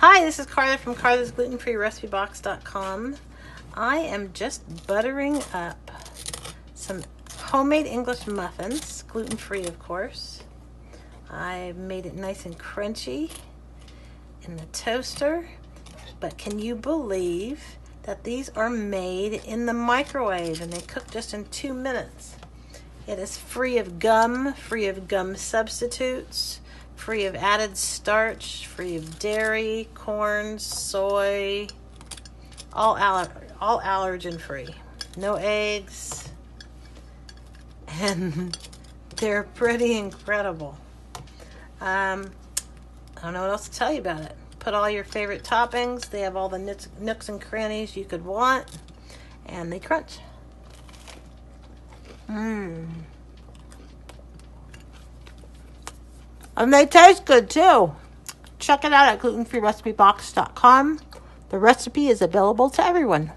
Hi, this is Carla from Carla's glutenfreerecipebox.com. I am just buttering up some homemade English muffins, gluten-free of course. I made it nice and crunchy in the toaster, but can you believe that these are made in the microwave and they cook just in 2 minutes? It is free of gum substitutes, free of added starch, free of dairy, corn, soy, all allergen free. No eggs. And they're pretty incredible. I don't know what else to tell you about it. Put all your favorite toppings. They have all the nooks and crannies you could want. And they crunch. And they taste good too. Check it out at glutenfreerecipebox.com. The recipe is available to everyone.